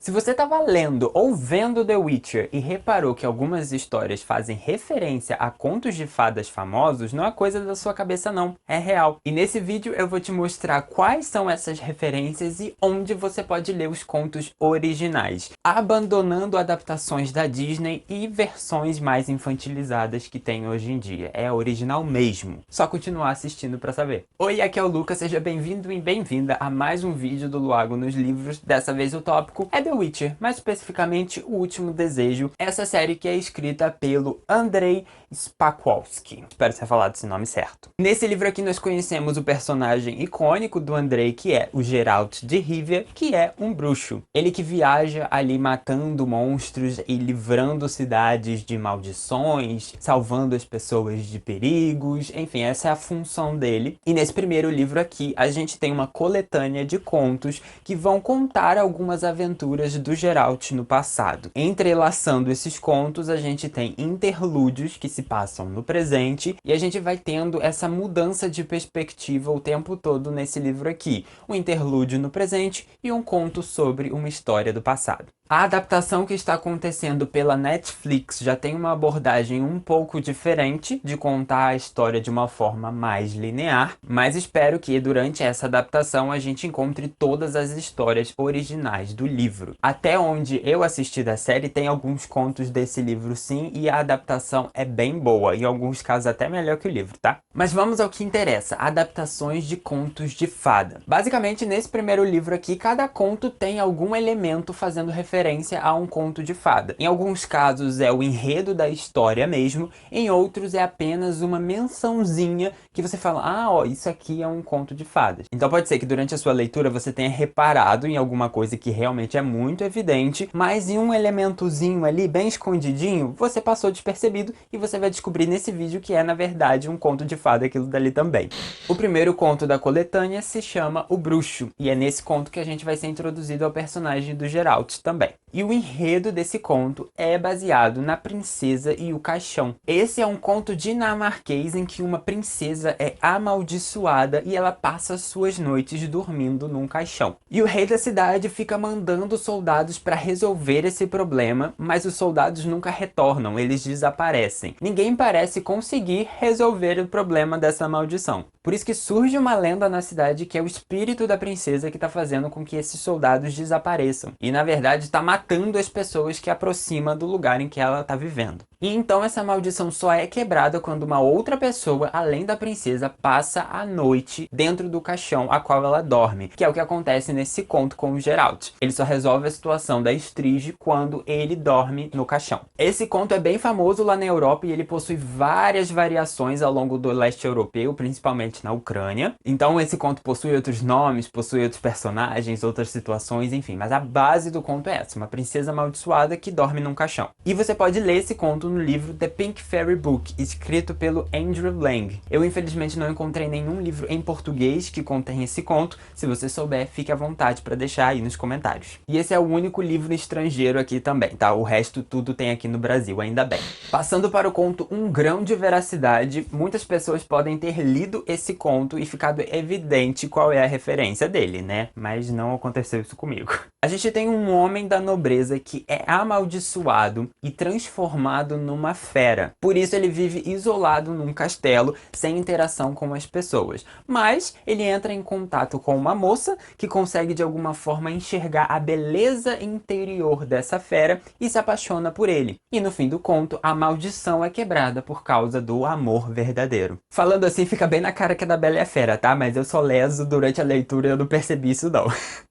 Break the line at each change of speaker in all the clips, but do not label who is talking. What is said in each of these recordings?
Se você estava lendo ou vendo The Witcher e reparou que algumas histórias fazem referência a contos de fadas famosos, não é coisa da sua cabeça não, é real. E nesse vídeo eu vou te mostrar quais são essas referências e onde você pode ler os contos originais, abandonando adaptações da Disney e versões mais infantilizadas que tem hoje em dia. É original mesmo. Só continuar assistindo para saber. Oi, aqui é o Lucas, seja bem-vindo e bem-vinda a mais um vídeo do Luago nos Livros. Dessa vez o tópico é The Witcher, mais especificamente O Último Desejo, essa série que é escrita pelo Andrzej Sapkowski. Espero ter falado esse nome certo. Nesse livro aqui nós conhecemos o personagem icônico do Andrzej, que é o Geralt de Rivia, que é um bruxo. Ele que viaja ali matando monstros e livrando cidades de maldições, salvando as pessoas de perigos, enfim, essa é a função dele. E nesse primeiro livro aqui a gente tem uma coletânea de contos que vão contar algumas aventuras do Geralt no passado. Entrelaçando esses contos, a gente tem interlúdios que se passam no presente e a gente vai tendo essa mudança de perspectiva o tempo todo nesse livro aqui. Um interlúdio no presente e um conto sobre uma história do passado. A adaptação que está acontecendo pela Netflix já tem uma abordagem um pouco diferente de contar a história de uma forma mais linear, mas espero que durante essa adaptação a gente encontre todas as histórias originais do livro. Até onde eu assisti da série tem alguns contos desse livro sim, e a adaptação é bem boa, em alguns casos até melhor que o livro, tá? Mas vamos ao que interessa, adaptações de contos de fada. Basicamente nesse primeiro livro aqui, cada conto tem algum elemento fazendo referência a um conto de fada. Em alguns casos é o enredo da história mesmo, em outros é apenas uma mençãozinha que você fala, ah, ó, isso aqui é um conto de fadas. Então pode ser que durante a sua leitura você tenha reparado em alguma coisa que realmente é muito evidente, mas em um elementozinho ali bem escondidinho, você passou despercebido e você vai descobrir nesse vídeo que é na verdade um conto de fada aquilo dali também. O primeiro conto da coletânea se chama O Bruxo, e é nesse conto que a gente vai ser introduzido ao personagem do Geralt também. E o enredo desse conto é baseado na Princesa e o Caixão. Esse é um conto dinamarquês em que uma princesa é amaldiçoada e ela passa suas noites dormindo num caixão. E o rei da cidade fica mandando soldados para resolver esse problema, mas os soldados nunca retornam, eles desaparecem. Ninguém parece conseguir resolver o problema dessa maldição. Por isso que surge uma lenda na cidade que é o espírito da princesa que está fazendo com que esses soldados desapareçam. E na verdade está matando as pessoas que aproximam do lugar em que ela está vivendo. E então essa maldição só é quebrada quando uma outra pessoa, além da princesa, passa a noite dentro do caixão a qual ela dorme, que é o que acontece nesse conto com o Geralt. Ele só resolve a situação da Estrid quando ele dorme no caixão. Esse conto é bem famoso lá na Europa e ele possui várias variações ao longo do leste europeu, principalmente na Ucrânia. Então esse conto possui outros nomes, possui outros personagens, outras situações, enfim, mas a base do conto é essa, uma princesa amaldiçoada que dorme num caixão. E você pode ler esse conto no livro The Pink Fairy Book, escrito pelo Andrew Lang. Eu infelizmente não encontrei nenhum livro em português que contém esse conto. Se você souber, fique à vontade para deixar aí nos comentários. E esse é o único livro estrangeiro aqui também, tá? O resto tudo tem aqui no Brasil, ainda bem. Passando para o conto Um Grão de Veracidade, muitas pessoas podem ter lido esse conto e ficado evidente qual é a referência dele, né? Mas não aconteceu isso comigo. A gente tem um homem da nobreza que é amaldiçoado e transformado numa fera. Por isso ele vive isolado num castelo, sem interação com as pessoas. Mas ele entra em contato com uma moça que consegue de alguma forma enxergar a beleza interior dessa fera e se apaixona por ele. E no fim do conto, a maldição é quebrada por causa do amor verdadeiro. Falando assim fica bem na cara que é da Bela e a Fera, tá? Mas eu sou leso durante a leitura e eu não percebi isso não.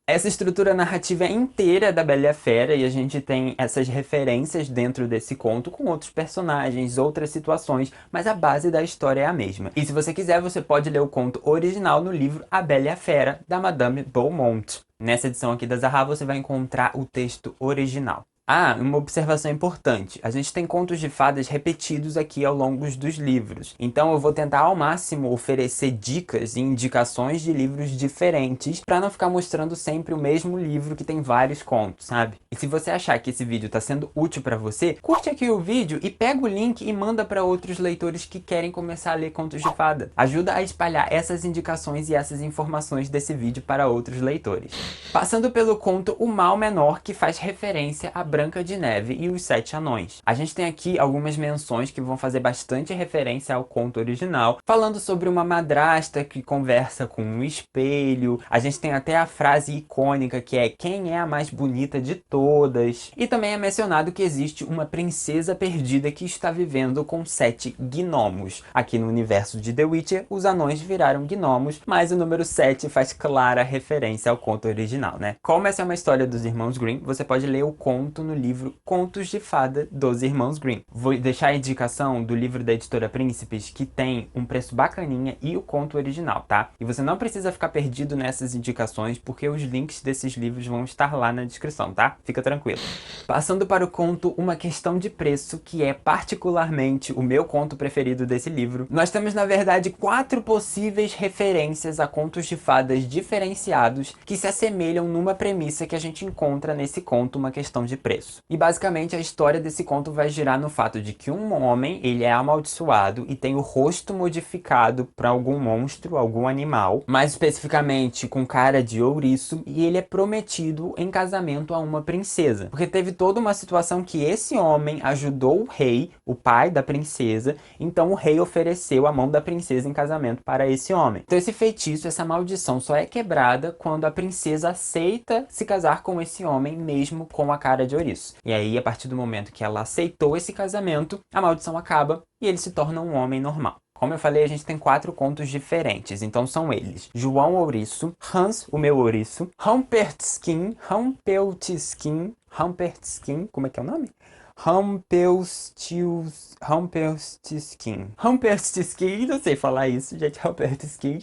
Essa estrutura narrativa inteira da Bela e a Fera, e a gente tem essas referências dentro desse conto com outros personagens, outras situações, mas a base da história é a mesma. E se você quiser, você pode ler o conto original no livro A Bela e a Fera, da Madame Beaumont. Nessa edição aqui da Zahar você vai encontrar o texto original. Ah, uma observação importante. A gente tem contos de fadas repetidos aqui ao longo dos livros. Então eu vou tentar ao máximo oferecer dicas e indicações de livros diferentes para não ficar mostrando sempre o mesmo livro que tem vários contos, sabe? E se você achar que esse vídeo está sendo útil para você, curte aqui o vídeo e pega o link e manda para outros leitores que querem começar a ler contos de fada. Ajuda a espalhar essas indicações e essas informações desse vídeo para outros leitores. Passando pelo conto O Mal Menor, que faz referência a Branca de Neve e os Sete Anões. A gente tem aqui algumas menções que vão fazer bastante referência ao conto original, falando sobre uma madrasta que conversa com um espelho. A gente tem até a frase icônica que é: quem é a mais bonita de todas? E também é mencionado que existe uma princesa perdida que está vivendo com 7 gnomos. Aqui no universo de The Witcher, os anões viraram gnomos, mas o número 7 faz clara referência ao conto original, né? Como essa é uma história dos Irmãos Grimm, você pode ler o conto no livro Contos de Fada dos Irmãos Grimm. Vou deixar a indicação do livro da editora Príncipes, que tem um preço bacaninha, e o conto original, tá? E você não precisa ficar perdido nessas indicações, porque os links desses livros vão estar lá na descrição, tá? Fica tranquilo. Passando para o conto Uma Questão de Preço, que é particularmente o meu conto preferido desse livro, nós temos na verdade 4 possíveis referências a contos de fadas diferenciados que se assemelham numa premissa que a gente encontra nesse conto Uma Questão de Preço. E basicamente a história desse conto vai girar no fato de que um homem, ele é amaldiçoado e tem o rosto modificado para algum monstro, algum animal, mais especificamente com cara de ouriço, e ele é prometido em casamento a uma princesa. Porque teve toda uma situação que esse homem ajudou o rei, o pai da princesa, então o rei ofereceu a mão da princesa em casamento para esse homem. Então esse feitiço, essa maldição só é quebrada quando a princesa aceita se casar com esse homem, mesmo com a cara de ouriço. E aí, a partir do momento que ela aceitou esse casamento, a maldição acaba e ele se torna um homem normal. Como eu falei, a gente tem 4 contos diferentes, então são eles: João Ouriço, Hans, o meu ouriço, Rumpelstiltskin, como é que é o nome? Rumpelstiltskin, não sei falar isso, gente, Rumpelstiltskin.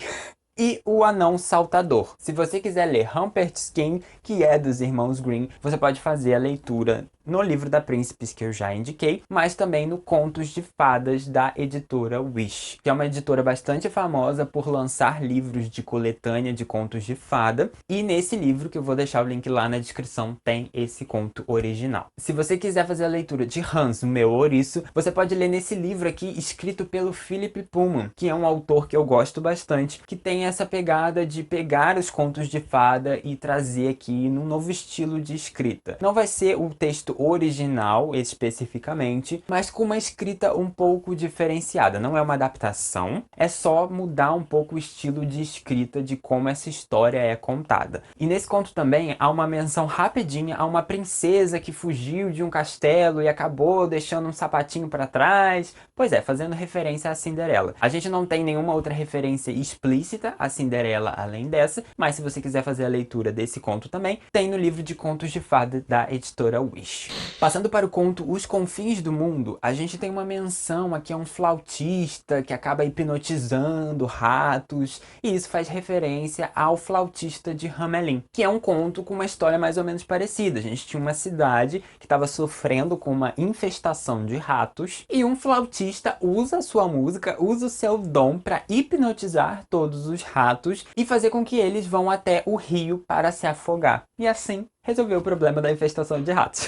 E o Anão Saltador. Se você quiser ler Rumpelstiltskin, que é dos Irmãos Grimm, você pode fazer a leitura no livro da Príncipes, que eu já indiquei, mas também no Contos de Fadas da editora Wish, que é uma editora bastante famosa por lançar livros de coletânea de contos de fada, e nesse livro, que eu vou deixar o link lá na descrição, tem esse conto original. Se você quiser fazer a leitura de Hans, o meu ouriço, você pode ler nesse livro aqui, escrito pelo Philip Pullman, que é um autor que eu gosto bastante, que tem essa pegada de pegar os contos de fada e trazer aqui num novo estilo de escrita. Não vai ser o texto original especificamente, mas com uma escrita um pouco diferenciada. Não é uma adaptação, é só mudar um pouco o estilo de escrita de como essa história é contada. E nesse conto também há uma menção rapidinha a uma princesa que fugiu de um castelo e acabou deixando um sapatinho para trás. Pois é, fazendo referência à Cinderela. A gente não tem nenhuma outra referência explícita a Cinderela além dessa, mas se você quiser fazer a leitura desse conto também, tem no livro de contos de fada da editora Wish. Passando para o conto Os Confins do Mundo, a gente tem uma menção aqui a um flautista que acaba hipnotizando ratos, e isso faz referência ao Flautista de Hamelin, que é um conto com uma história mais ou menos parecida. A gente tinha uma cidade que estava sofrendo com uma infestação de ratos, e um flautista usa a sua música, usa o seu dom para hipnotizar todos os ratos e fazer com que eles vão até o rio para se afogar. E assim, resolveu o problema da infestação de ratos.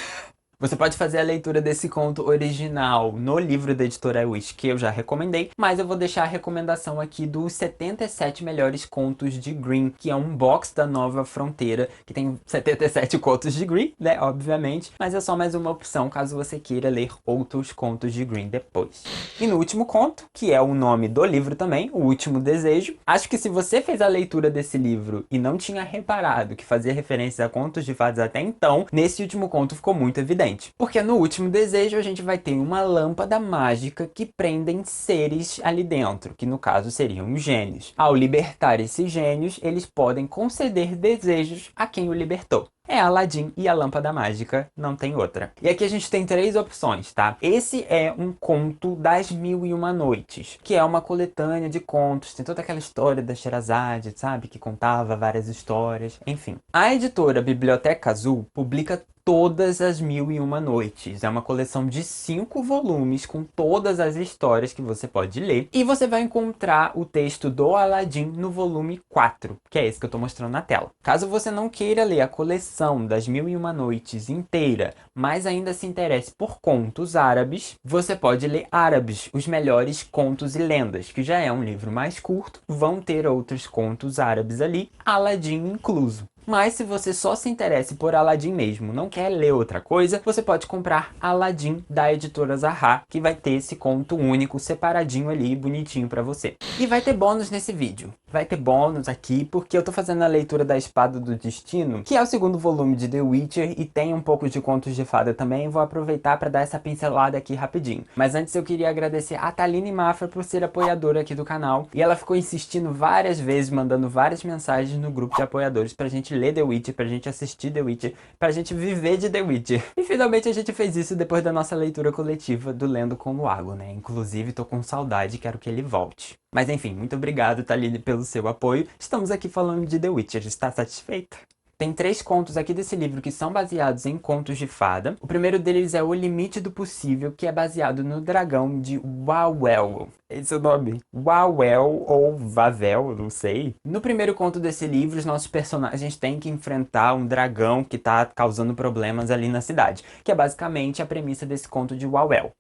Você pode fazer a leitura desse conto original no livro da editora Wish, que eu já recomendei, mas eu vou deixar a recomendação aqui dos 77 melhores contos de Grimm, que é um box da Nova Fronteira, que tem 77 contos de Grimm, né, obviamente, mas é só mais uma opção caso você queira ler outros contos de Grimm depois. E no último conto, que é o nome do livro também, O Último Desejo, acho que se você fez a leitura desse livro e não tinha reparado que fazia referência a contos de fadas até então, nesse último conto ficou muito evidente. Porque no Último Desejo a gente vai ter uma lâmpada mágica que prendem seres ali dentro, que no caso seriam os gênios. Ao libertar esses gênios, eles podem conceder desejos a quem o libertou. é Aladdin e a Lâmpada Mágica, não tem outra. E aqui a gente tem 3 opções, tá? Esse é um conto das Mil e Uma Noites, que é uma coletânea de contos, tem toda aquela história da Sherazade, sabe? Que contava várias histórias, enfim. A editora Biblioteca Azul publica todas as Mil e Uma Noites. É uma coleção de 5 volumes com todas as histórias que você pode ler. E você vai encontrar o texto do Aladdin no volume 4, que é esse que eu tô mostrando na tela. Caso você não queira ler a coleção das Mil e Uma Noites inteira, mas ainda se interesse por contos árabes, você pode ler Árabes, os melhores contos e lendas, que já é um livro mais curto, vão ter outros contos árabes ali, Aladdin incluso. Mas se você só se interessa por Aladdin mesmo, não quer ler outra coisa, você pode comprar Aladdin da editora Zahar, que vai ter esse conto único, separadinho ali, bonitinho pra você. E vai ter bônus nesse vídeo. Vai ter bônus aqui, porque eu tô fazendo a leitura da Espada do Destino, que é o segundo volume de The Witcher, e tem um pouco de contos de fada também, vou aproveitar pra dar essa pincelada aqui rapidinho. Mas antes eu queria agradecer a Thaline Mafra por ser apoiadora aqui do canal, e ela ficou insistindo várias vezes, mandando várias mensagens no grupo de apoiadores pra gente ler The Witcher, pra gente assistir The Witcher, pra gente viver de The Witcher. E finalmente a gente fez isso depois da nossa leitura coletiva do Lendo com o Lago, né? Inclusive tô com saudade, quero que ele volte. Mas enfim, muito obrigado, Thaline, pelo seu apoio. Estamos aqui falando de The Witcher, está satisfeita? Tem 3 contos aqui desse livro que são baseados em contos de fada. O primeiro deles é O Limite do Possível, que é baseado no dragão de Wawel. Esse é o nome. Wawel ou Vavel, não sei. No primeiro conto desse livro, os nossos personagens têm que enfrentar um dragão que tá causando problemas ali na cidade. Que é basicamente a premissa desse conto de Wawel.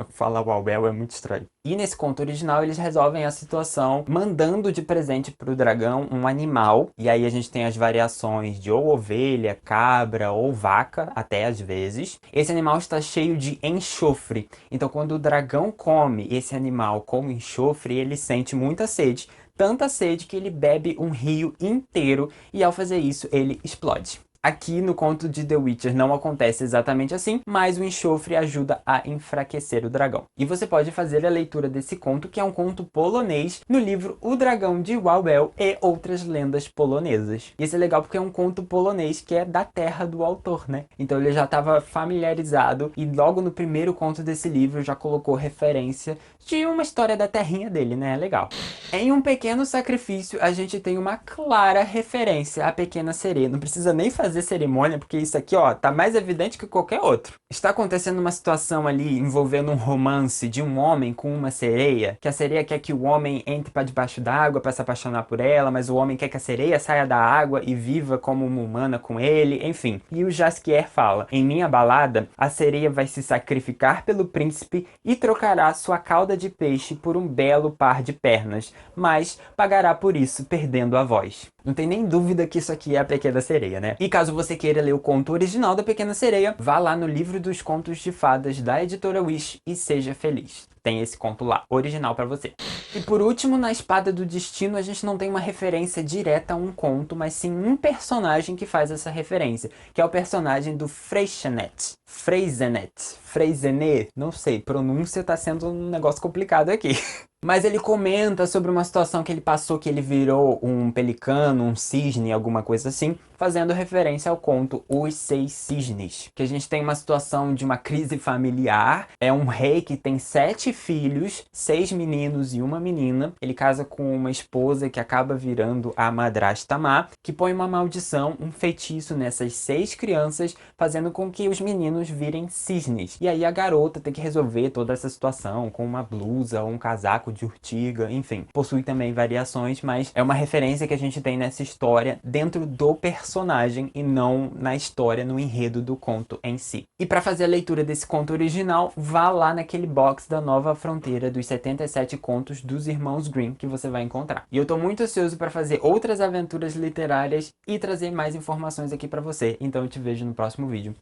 Falar Wawel é muito estranho. E nesse conto original, eles resolvem a situação mandando de presente pro dragão um animal. E aí a gente tem as variações de ou ovelha, cabra ou vaca, até às vezes. Esse animal está cheio de enxofre. Então quando o dragão come esse animal com enxofre, ele sente muita sede. Tanta sede que ele bebe um rio inteiro e ao fazer isso ele explode. Aqui no conto de The Witcher não acontece exatamente assim, mas o enxofre ajuda a enfraquecer o dragão. E você pode fazer a leitura desse conto, que é um conto polonês, no livro O Dragão de Wawel e Outras Lendas Polonesas. E isso é legal porque é um conto polonês que é da terra do autor, né? Então ele já estava familiarizado e logo no primeiro conto desse livro já colocou referência de uma história da terrinha dele, né? É legal. Em Um Pequeno Sacrifício, a gente tem uma clara referência à Pequena Sereia. Não precisa nem fazer cerimônia, porque isso aqui, ó, tá mais evidente que qualquer outro. Está acontecendo uma situação ali envolvendo um romance de um homem com uma sereia, que a sereia quer que o homem entre para debaixo d'água para se apaixonar por ela, mas o homem quer que a sereia saia da água e viva como uma humana com ele, enfim. E o Jaskier fala: em minha balada, a sereia vai se sacrificar pelo príncipe e trocará sua cauda de peixe por um belo par de pernas, mas pagará por isso perdendo a voz. Não tem nem dúvida que isso aqui é a Pequena Sereia, né? E caso você queira ler o conto original da Pequena Sereia, vá lá no livro dos contos de fadas da editora Wish e seja feliz. Tem esse conto lá, original pra você. E por último, na Espada do Destino, a gente não tem uma referência direta a um conto, mas sim um personagem que faz essa referência, que é o personagem do Freixenet. Freixenet, não sei, pronúncia tá sendo um negócio complicado aqui. Mas ele comenta sobre uma situação que ele passou, que ele virou um pelicano, um cisne, alguma coisa assim, fazendo referência ao conto Os Seis Cisnes. Que a gente tem uma situação de uma crise familiar, é um rei que tem 7 filhos, 6 meninos e uma menina. Ele casa com uma esposa que acaba virando a madrasta má, que põe uma maldição, um feitiço nessas 6 crianças, fazendo com que os meninos virem cisnes. E aí a garota tem que resolver toda essa situação com uma blusa ou um casaco de urtiga, enfim. Possui também variações, mas é uma referência que a gente tem nessa história dentro do personagem e não na história, no enredo do conto em si. E para fazer a leitura desse conto original, vá lá naquele box da Nova Fronteira dos 77 contos dos Irmãos Grimm que você vai encontrar. E eu tô muito ansioso para fazer outras aventuras literárias e trazer mais informações aqui para você. Então eu te vejo no próximo vídeo.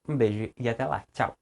Um beijo e até lá. Tchau!